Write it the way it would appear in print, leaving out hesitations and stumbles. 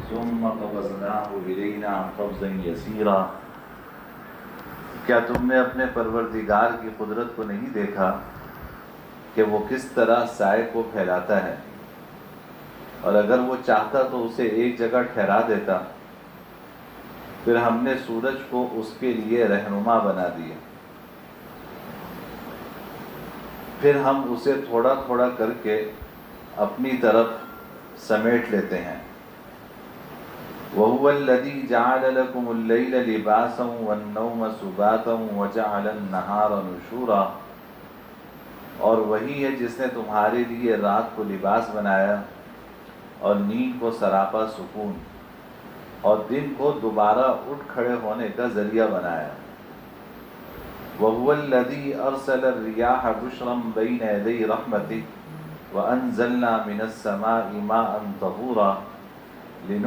ثم قبضناه إلينا قبضا يسيرا۔ کیا تم نے اپنے پروردگار کی قدرت کو نہیں دیکھا کہ وہ کس طرح سائے کو پھیلاتا ہے، اور اگر وہ چاہتا تو اسے ایک جگہ ٹھہرا دیتا، پھر ہم نے سورج کو اس کے لیے رہنما بنا دیا، پھر ہم اسے تھوڑا تھوڑا کر کے اپنی طرف سمیٹ لیتے ہیں۔ وَهُوَ الَّذِي جَعَلَ لَكُمُ اللَّيْلَ لِبَاسًا وَالنَّوْمَ سُبَاتًا وَجَعَلَ النَّهَارَ نُشُورًا، اور وہی ہے جس نے تمہارے لیے رات کو لباس بنایا اور نیند کو سراپا سکون، اور دن کو دوبارہ اٹھ کھڑے ہونے کا ذریعہ بنایا۔ وَهُوَ الَّذِي أَرْسَلَ الرِّيَاحَ بُشْرًا بَيْنَ يَدَيْ رَحْمَتِهِ وَأَنزَلْنَا مِنَ السَّمَاءِ مَاءً طَهُورًا